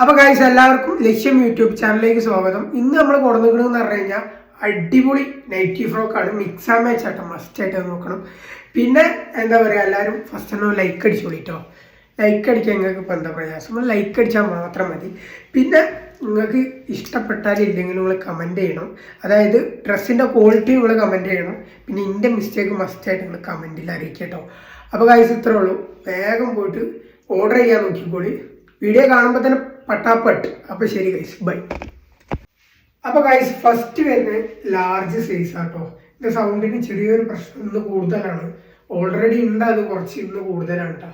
അപ്പോൾ ഗൈസ് എല്ലാവർക്കും ലക്ഷ്യം യൂട്യൂബ് ചാനലിലേക്ക് സ്വാഗതം. ഇന്ന് നമ്മൾ കൊടുന്നിരിക്കണമെന്ന് പറഞ്ഞു കഴിഞ്ഞാൽ അടിപൊളി നൈറ്റി ഫ്രോക്കാണ്. മിക്സ് ആൻഡ് മാച്ച് ആട്ടോ, മസ്റ്റ് ആയിട്ട് നോക്കണം. പിന്നെ എന്താ പറയുക, എല്ലാവരും ഫസ്റ്റ് ഒന്ന് ലൈക്ക് അടിച്ചോളിട്ടോ. ലൈക്ക് അടിക്കാൻ നിങ്ങൾക്ക് ഇപ്പോൾ എന്താ പ്രയാസം, ലൈക്ക് അടിച്ചാൽ മാത്രം മതി. പിന്നെ നിങ്ങൾക്ക് ഇഷ്ടപ്പെട്ടാൽ ഇല്ലെങ്കിൽ നിങ്ങൾ കമൻറ്റ് ചെയ്യണം. അതായത് ഡ്രസ്സിൻ്റെ ക്വാളിറ്റി നിങ്ങൾ കമൻറ്റ് ചെയ്യണം. പിന്നെ എൻ്റെ മിസ്റ്റേക്ക് മസ്റ്റായിട്ട് നിങ്ങൾ കമൻറ്റിൽ അറിയിക്കുക കേട്ടോ. അപ്പോൾ ഗൈസ് ഇത്രേ ഉള്ളൂ. വേഗം പോയിട്ട് ഓർഡർ ചെയ്യാൻ നോക്കിക്കോളി. വീഡിയോ കാണുമ്പോൾ തന്നെ പട്ടാപ്പട്ട്. അപ്പോൾ ശരി ഗൈസ്, ബൈ. അപ്പോൾ ഗൈസ് ഫസ്റ്റ് വരുന്നത് ലാർജ് സൈസ് ആട്ടോ. എൻ്റെ സൗണ്ടിന് ചെറിയൊരു പ്രശ്നം ഇന്ന് കൂടുതലാണ്. ഓൾറെഡി ഉണ്ട്, അത് കുറച്ച് ഇന്ന് കൂടുതലാണ് കേട്ടോ.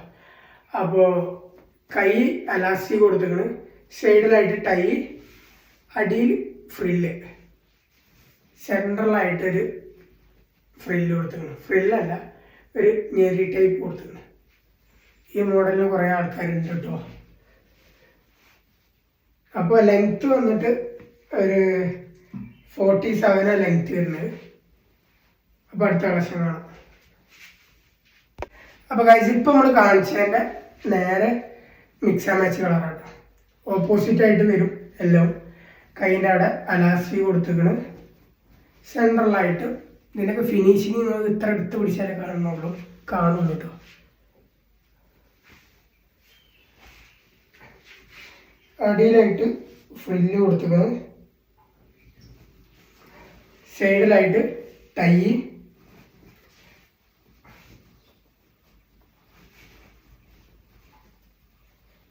അപ്പോൾ കൈ അലാസ്റ്റിക് കൊടുത്തിക്കണ്, സൈഡിലായിട്ട് ടൈ, അടിയിൽ ഫ്രില്ല്, സെൻട്രലായിട്ടൊരു ഫ്രില്ല് കൊടുത്തിക്കണം. ഫ്രില്ലല്ല, ഒരു ഞെരി ടൈപ്പ് കൊടുത്തിക്കണം. ഈ മോഡലിൽ കുറേ ആൾക്കാരുണ്ട് കേട്ടോ. അപ്പോൾ ലെങ്ത്ത് വന്നിട്ട് ഒരു 47 ലെങ്ത്ത് വരുന്നത്. അപ്പോൾ അടുത്ത കളക്ഷൻ കാണാം. അപ്പോൾ ഗൈസ് ഇപ്പോൾ നമ്മൾ കാണിച്ചതിൻ്റെ നേരെ മിക്സ് ആൻഡ് മാച്ച് കളറാട്ടോ. ഓപ്പോസിറ്റ് ആയിട്ട് വരും എല്ലാം. കൈൻ്റെ അവിടെ അലാസ്റ്റി കൊടുത്തിക്കണ്, സെൻട്രലായിട്ട്. ഇതിനൊക്കെ ഫിനിഷിങ് ഇത്ര എടുത്ത് പിടിച്ചാലേ കാണുള്ളൂ കേട്ടോ. അടിയിലായിട്ട് ഫ്രില്ല് കൊടുത്തിക്കണ്, സൈഡിലായിട്ട് ടൈ,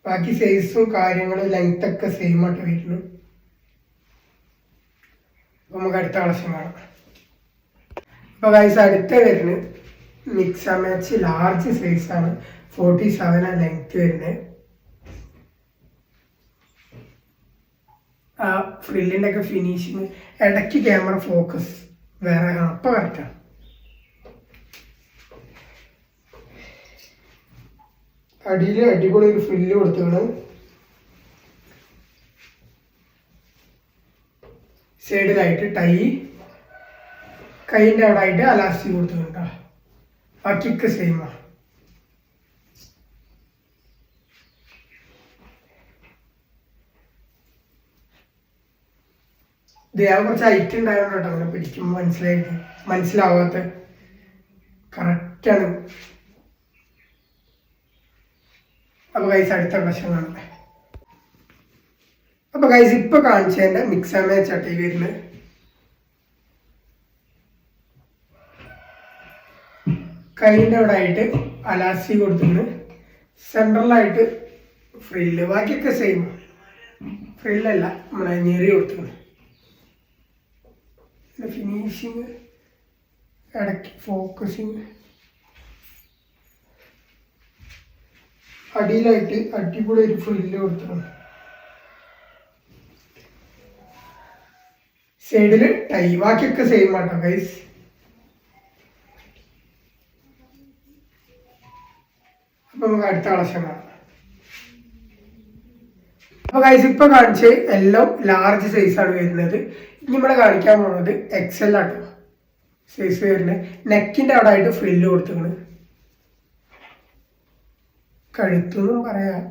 ബാക്കി സൈസും കാര്യങ്ങളും ലെങ്ത്തൊക്കെ സെയിം ആയിട്ട് വരുന്നു. നമുക്ക് അടുത്ത കളക്ഷൻ കാണാം. അപ്പോൾ ഗൈസ് അടുത്ത വരുന്നത് മിക്സ് ആൻഡ് മാച്ച് ലാർജ് സൈസാണ്. 47 ലെങ്ത്ത് വരുന്നത്. ആ ഫ്രില്ലിൻ്റെ ഒക്കെ ഫിനിഷിങ്, ഇടയ്ക്ക് ക്യാമറ ഫോക്കസ് വേറെ കാണാം. അപ്പം കറക്റ്റാണ്. അടിയിൽ അടിപൊളി ഒരു ഫ്രില്ല് കൊടുത്തിക്കണം, സൈഡിലായിട്ട് ടൈ, കൈൻ്റെ അവിടെ ആയിട്ട് അലാസ്റ്റിക് കൊടുത്തിട്ടുണ്ടോ. ബാക്കിയൊക്കെ സെയിമാണ്. ദേഹം കുറച്ച് ഹൈറ്റ് ഉണ്ടായതുകൊണ്ട് കേട്ടോ അങ്ങനെ പിടിക്കുമ്പോൾ മനസ്സിലാവാത്ത കറക്റ്റാണ്. അപ്പോൾ ഗൈസ് അടുത്ത പ്രശ്നം കാണാം. അപ്പോൾ ഗൈസ് ഇപ്പോൾ കാണിച്ചതിൻ്റെ മിക്സ് ആൻഡ് മാച്ച് ആട്ടെ വരുന്നത്. കൈൻ്റെ അവിടെ ആയിട്ട് അലാസ്റ്റി കൊടുത്തിട്ടുണ്ട്, സെൻട്രലായിട്ട് ഫ്രില്ല്, ബാക്കിയൊക്കെ സെയിം. ഫ്രില്ലല്ല, നമ്മളെ ഞെറി കൊടുത്തിട്ടുണ്ട്. ഫിനിഷിങ്, ഇടയ്ക്ക് ഫോക്കസിങ്, അടിയിലായിട്ട് അടിപൊളി ഒരു ഫ്രില്ല് കൊടുത്തിട്ടുണ്ട്, സൈഡിൽ ടൈ, ബാക്കിയൊക്കെ സെയിം ആട്ടോ ഗൈസ്. അപ്പൊ നമുക്ക് അടുത്ത കളക്ഷൻ കാണാം. അപ്പോൾ ഗൈസ് ഇപ്പോൾ കാണിച്ച് എല്ലാം ലാർജ് സൈസാണ് വരുന്നത്. ഇനി ഇവിടെ കാണിക്കാൻ പോകുന്നത് XL ആട്ടോ സൈസ് വരുന്നത്. നെക്കിൻ്റെ അവിടെ ആയിട്ട് ഫ്രില്ല് കൊടുത്തിട്ടുണ്ട്, കഴുത്തെന്നും പറയാം.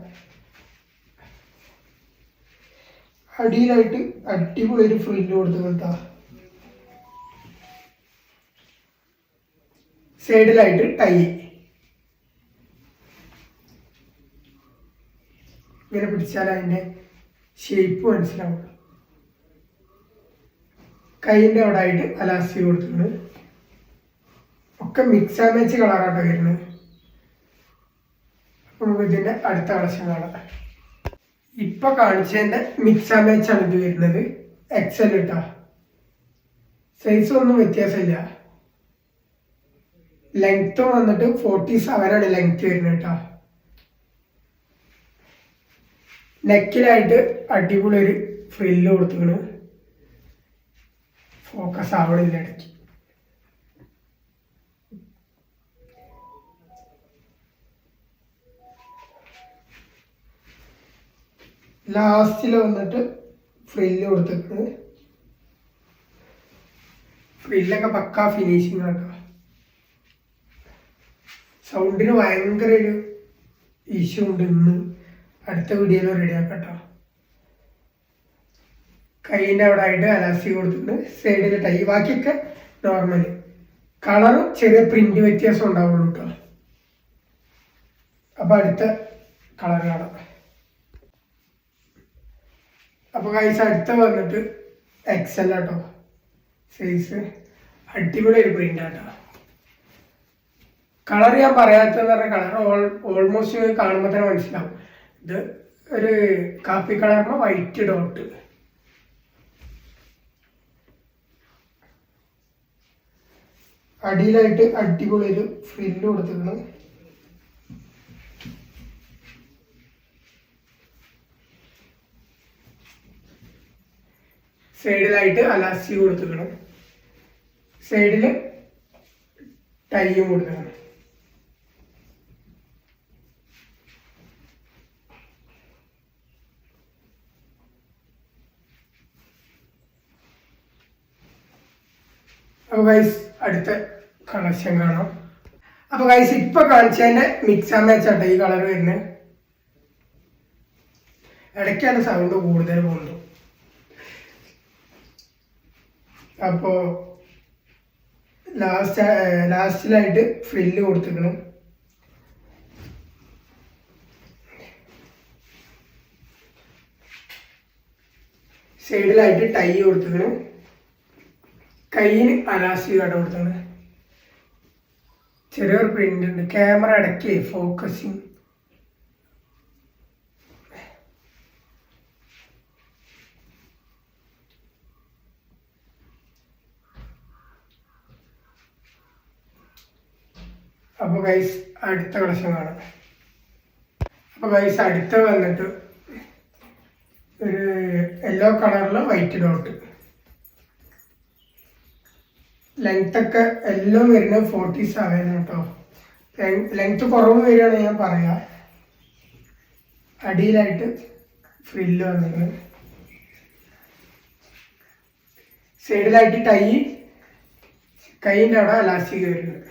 അടിയിലായിട്ട് അടിപൊളി ഒരു ഫ്രില്ല് കൊടുത്തിട്ടുണ്ടാ, സൈഡിലായിട്ട് ടൈ. ഇങ്ങനെ പിടിച്ചാൽ അതിൻ്റെ ഷേപ്പ് മനസ്സിലാവുള്ളൂ. കൈൻ്റെ അവിടെ ആയിട്ട് അലാസ്റ്റിക് കൊടുത്തിട്ടുണ്ട്. ഒക്കെ മിക്സ് ആൻഡ് മാച്ച് കളറാട്ടോ വരുന്നത്. അപ്പോൾ നമുക്ക് ഇതിൻ്റെ അടുത്ത കളക്ഷൻ കാണാം. ഇപ്പോൾ കാണിച്ചതിൻ്റെ മിക്സ് ആൻഡ് മാച്ചാണ് ഇത് വരുന്നത്. XL കേട്ടോ. സൈസ് ഒന്നും വ്യത്യാസമില്ല. ലെങ്ത്തും വന്നിട്ട് 47 ലെങ്ത്ത് വരുന്നത് കേട്ടോ. നെക്കിലായിട്ട് അടിപൊളി ഒരു ഫ്രില്ല് കൊടുത്തിക്കണ്, ഫോക്കസ് ആവണില്ല ഇടയ്ക്ക്. ലാസ്റ്റിൽ വന്നിട്ട് ഫ്രില്ല് കൊടുത്തിട്ട്, ഫ്രില്ലൊക്കെ പക്കാ ഫിനിഷിങ് ആട്ടോ. സൗണ്ടിന് ഭയങ്കര ഒരു ഇഷ്യൂ ഉണ്ട്. ഇന്ന് അടുത്ത വീഡിയോയിൽ റെഡിയാക്കട്ടോ. കൈയിൻ്റെ അവിടെ ആയിട്ട് അലാസ്റ്റിക് കൊടുത്തിട്ടുണ്ട്. സൈഡിൽ ടൈ, ബാക്കിയൊക്കെ നോർമൽ. കളറും ചെറിയ പ്രിന്റ് വ്യത്യാസം ഉണ്ടാവുള്ളൂ കേട്ടോ. അപ്പൊ അടുത്ത കളർ കാണാം. അപ്പൊ ഗൈസ് അടുത്ത വന്നിട്ട് XL ആട്ടോ സൈസ്. അടിപൊളി ഒരു പ്രിന്റ് ആട്ടോ. കളർ ഞാൻ പറയാത്തതെന്ന് പറഞ്ഞ കളർ ഓൾമോസ്റ്റ് കാണുമ്പോൾ തന്നെ മനസ്സിലാവും. ഇത് ഒരു കാപ്പി കളറിന് വൈറ്റ് ഡോട്ട്. അടിയിലായിട്ട് അടിപൊളി ഒരു ഫ്രില്ല് കൊടുത്തിട്ടുണ്ട്. സൈഡിലായിട്ട് അലാസ്റ്റിക് കൊടുത്തിക്കണം. സൈഡിൽ ടൈയും കൊടുക്കണം. അപ്പോൾ ഗൈസ് അടുത്ത കളക്ഷൻ കാണാം. അപ്പോൾ ഗൈസ് ഇപ്പൊ കാണിച്ചതിന്റെ മിക്സ് ആൻഡ് മാച്ച് ആട്ടെ ഈ കളർ വരുന്നത്. ഇടയ്ക്കാണ് സൗണ്ട് കൂടുതൽ പോകുന്നത്. അപ്പോൾ ലാസ്റ്റിലായിട്ട് ഫ്രില്ല് കൊടുത്തിക്കണം. സൈഡിലായിട്ട് ടൈ കൊടുത്തിക്കണം. കയ്യിന് അലാസ്റ്റിക് കട കൊടുത്താണ്. ചെറിയൊരു പ്രിന്റ് ഉണ്ട്. ക്യാമറ ഇടയ്ക്ക് ഫോക്കസിങ്. അപ്പോൾ ഗൈസ് അടുത്ത കളക്ഷൻ കാണാം. അപ്പോൾ ഗൈസ് അടുത്ത വന്നിട്ട് ഒരു യെല്ലോ കളറിൽ വൈറ്റ് ഡോട്ട്. ലെങ്ത് ഒക്കെ എല്ലാം വരുന്നത് 47 കേട്ടോ. ലെങ്ത് കുറവ് വരികയാണെങ്കിൽ ഞാൻ പറയാം. അടിയിലായിട്ട് ഫ്രില്ല് വന്നിട്ടുണ്ട്. സൈഡിലായിട്ട് ടൈ, കൈയിൻ്റെ അവിടെ അലാസ്റ്റിക് വരുന്നുണ്ട്.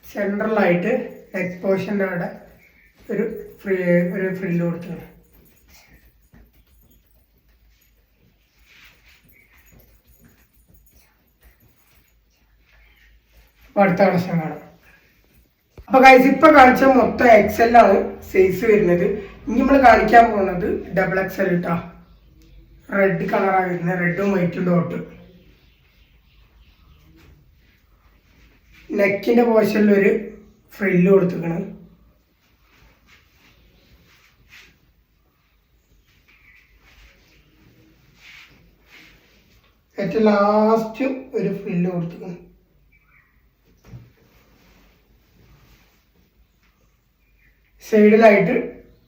സെൻട്രലായിട്ട് നെക്ക് പോർഷൻ്റെ അവിടെ ഒരു ഫ്രില്ല് കൊടുത്തിട്ടുണ്ട്. അടുത്ത കളക്ഷൻ കാണാം. അപ്പൊ ഗൈസ് ഇപ്പൊ കാണിച്ച മൊത്തം XL ആണ് സൈസ് വരുന്നത്. ഇനി നമ്മൾ കാണിക്കാൻ പോകുന്നത് XXL ഇട്ടാ. റെഡ് കളറാണ് വരുന്നത്. റെഡും വൈറ്റും ഡോട്ട്. നെക്കിന്റെ പോർഷനിൽ ഒരു ഫ്രില്ല് കൊടുത്തിരിക്കണം. ഏറ്റവും ലാസ്റ്റ് ഒരു ഫ്രില്ല് കൊടുത്തിരിക്കണം. സൈഡിലായിട്ട്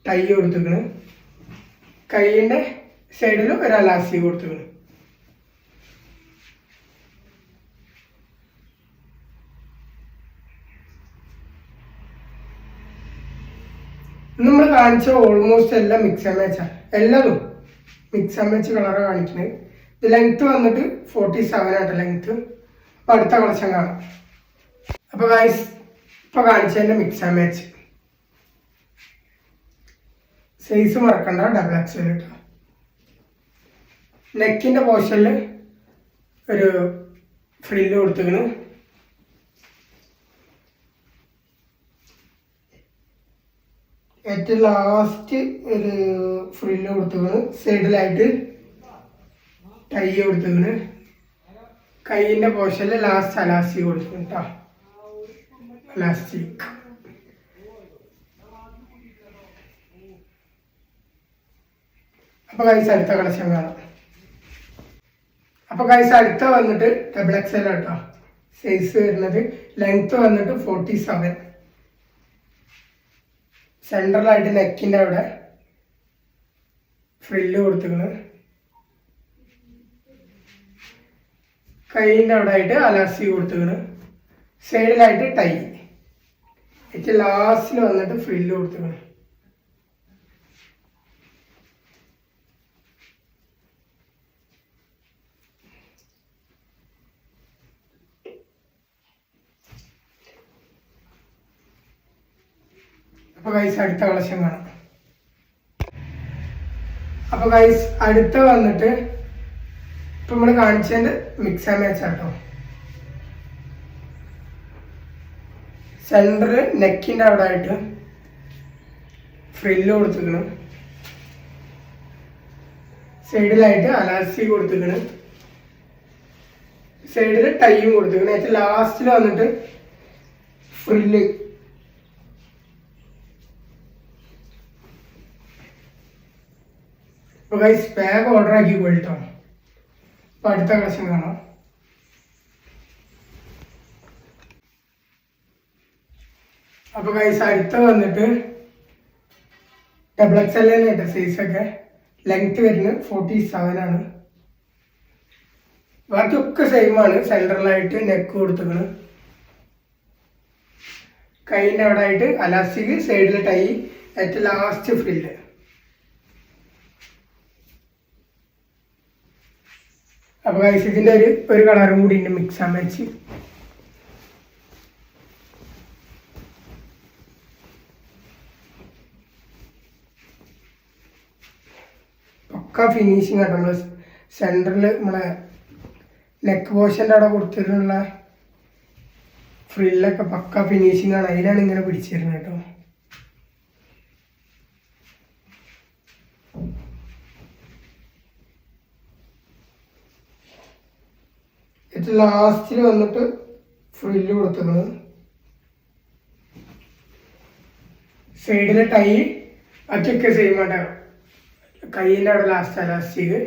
ടൈ കൊടുത്തിരിക്കണം. കൈയിൻ്റെ സൈഡിൽ ഒരു അലാസ്റ്റിക് കൊടുത്തിരിക്കണം. നമ്മൾ കാണിച്ച ഓൾമോസ്റ്റ് എല്ലാം മിക്സ് ആൻഡ് മാച്ചാണ്. എല്ലാതും മിക്സ് ആൻഡ് മാച്ച് കളറാണ് കാണിക്കുന്നത്. ഇത് ലെങ്ത് വന്നിട്ട് 47 ആട്ടോ ലെങ്ത്. അപ്പം അടുത്ത കളക്ഷൻ കാണാം. അപ്പോൾ ഗൈസ് ഇപ്പോൾ കാണിച്ചതിൻ്റെ മിക്സ് ആൻഡ് മാച്ച് സൈസ് മറക്കണ്ട. XXL കേട്ടോ. നെക്കിൻ്റെ പോർഷനിൽ ഒരു ഫ്രില്ല് കൊടുത്തിരിക്കുന്നു. ഏറ്റവും ലാസ്റ്റ് ഒരു ഫ്രില്ല് കൊടുത്തിരിക്കുന്നു. സൈഡിലായിട്ട് ടൈ കൊടുത്തിരിക്കുന്നു. കൈയിൻ്റെ പോർഷനിൽ ലാസ്റ്റ് അലാസ്റ്റിക് കൊടുത്തിരിക്കുന്നു കേട്ടോ. അലാസ്റ്റിക്. അപ്പോൾ ഗൈസ് അടുത്ത കളക്ഷൻ കാണാം. അപ്പോൾ ഗൈസ് അടുത്ത വന്നിട്ട് XXL കേട്ടോ. സൈസ് വരുന്നത്. ലെങ്ത് വന്നിട്ട് 47. സെൻട്രലായിട്ട് നെക്കിൻ്റെ അവിടെ ഫ്രില്ല് കൊടുത്തിരിക്കുന്നത്. കൈയിൻ്റെ അവിടെ ആയിട്ട് അലാസ്റ്റിക് കൊടുത്തിരിക്കുന്നത്. സൈഡിലായിട്ട് ടൈ. ഏറ്റവും ലാസ്റ്റിൽ വന്നിട്ട് ഫ്രില്ല് കൊടുത്തിരിക്കുന്നത്. അപ്പോൾ ഗൈസ് അടുത്ത കളക്ഷൻ കാണാം. അപ്പോൾ ഗൈസ് അടുത്ത വന്നിട്ട് ഇപ്പം നമ്മൾ കാണിച്ചതിൻ്റെ മിക്സ് ആൻഡ് മാച്ച് ആട്ടോ. സെൻറ്ററിൽ നെക്കിൻ്റെ അവിടെ ആയിട്ട് ഫ്രില്ല് കൊടുത്തിരിക്കണം, സൈഡിലായിട്ട് അലാസ്റ്റിക് കൊടുത്തിരിക്കണം, സൈഡിൽ ടൈയും കൊടുത്തിരിക്കണം. ഏറ്റവും ലാസ്റ്റിൽ വന്നിട്ട് ഫ്രില്ല്. അപ്പോൾ ഗൈസ് ബാഗ് ഓർഡർ ആക്കി പോയിട്ടോ. അപ്പോൾ അടുത്ത കളക്ഷൻ കാണാം. അപ്പോൾ ഗൈസ് അടുത്ത വന്നിട്ട് XXL കേട്ടോ സൈസൊക്കെ. ലെങ്ത് വരുന്നത് 47 ആണ്. ബാക്കിയൊക്കെ സെയിമാണ്. സെൻട്രലായിട്ട് നെക്ക് കൊടുത്തിരിക്കണം, കൈയിൻ്റെ അവിടെ ആയിട്ട് അലാസ്റ്റിക്, സൈഡിൽ ടൈ, ഏറ്റവും ലാസ്റ്റ് ഫ്രില്ല്. അപ്പോൾ ഗൈസ് ഇതിൻ്റെ ഒരു കളറും കൂടി ഉണ്ട് mix and match. Pucca finishing ആട്ടോ. നമ്മൾ സെൻറ്ററിൽ നമ്മളെ നെക്ക് പോർഷൻ്റെ അവിടെ കൊടുത്തിട്ടുള്ള ഫ്രില്ലൊക്കെ പക്ക ഫിനിഷിങ് ആണ്. അതിലാണ് ഇങ്ങനെ പിടിച്ചിരുന്നത് കേട്ടോ. ഏറ്റവും ലാസ്റ്റിൽ വന്നിട്ട് ഫ്രില്ല് കൊടുത്തിരുന്നത്, സൈഡിലെ ടൈ ബാക്കിയൊക്കെ സെയിം ആട്ടോ. കൈയിൻ്റെ അവിടെ ലാസ്റ്റ് അലാസ്റ്റിക്.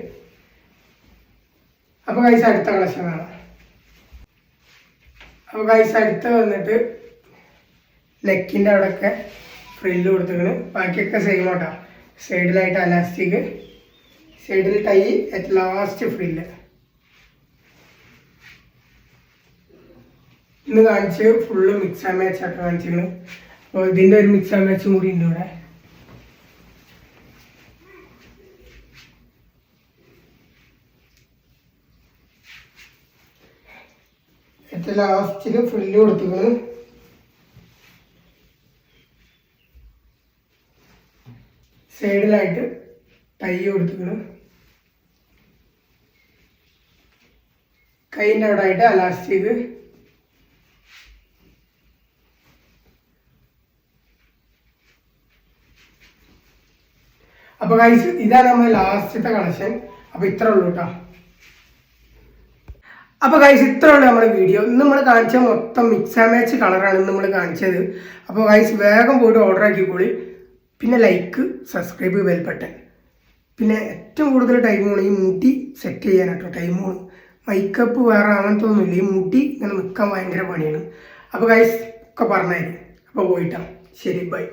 അപ്പോൾ ഗൈസ് അടുത്ത കളക്ഷൻ കാണാം. അപ്പോൾ ഗൈസ് അടുത്ത വന്നിട്ട് നെക്കിൻ്റെ അവിടെയൊക്കെ ഫ്രില്ല് കൊടുത്തിരിക്കണ്, ബാക്കിയൊക്കെ സെയിം ആട്ടോ. സൈഡിലായിട്ട് അലാസ്റ്റിക്, സൈഡിൽ ടൈ, ഏറ്റവും ലാസ്റ്റ് ഫ്രില്ല്. ഇന്ന് കാണിച്ച് ഫുള്ള് മിക്സ് ആൻഡ് മാച്ച് ആട്ടോ കാണിച്ചിരിക്കുന്നത്. അപ്പോൾ ഇതിൻ്റെ ഒരു മിക്സ് ആൻഡ് മാച്ചും കൂടി ഉണ്ട് ഇവിടെ. ഏറ്റവും ലാസ്റ്റിൽ ഫ്രില്ല് കൊടുത്തിരിക്കുന്നത്, സൈഡിലായിട്ട് ടൈ കൊടുത്തിരിക്കണം, കൈയിൻ്റെ അവിടെ ആയിട്ട് അലാസ്റ്റിക്. അപ്പോൾ ഗൈസ് ഇതാണ് നമ്മുടെ ലാസ്റ്റത്തെ കളക്ഷൻ. അപ്പോൾ ഇത്ര ഉള്ളൂ കേട്ടോ. അപ്പോൾ ഗൈസ് ഇത്ര ഉള്ളൂ നമ്മുടെ വീഡിയോ. ഇന്ന് നമ്മൾ കാണിച്ച മൊത്തം മിക്സ് ആൻഡ് മാച്ച് കളറാണ് നമ്മൾ കാണിച്ചത്. അപ്പോൾ ഗൈസ് വേഗം പോയിട്ട് ഓർഡർ ആക്കിക്കോളി. പിന്നെ ലൈക്ക്, സബ്സ്ക്രൈബ്, ബെൽ ബട്ടൺ. പിന്നെ ഏറ്റവും കൂടുതൽ ടൈം വേണം ഈ മുടി സെറ്റ് ചെയ്യാൻ കേട്ടോ. ടൈം വേണം. മേക്കപ്പ് വേറെ അങ്ങനത്തെ ഒന്നുമില്ല. ഈ മുടി ഇങ്ങനെ നിൽക്കാൻ ഭയങ്കര പണിയാണ്. അപ്പോൾ ഗൈസ് ഒക്കെ പറഞ്ഞായിരുന്നു. അപ്പോൾ പോയിട്ടാ. ശരി, ബൈ.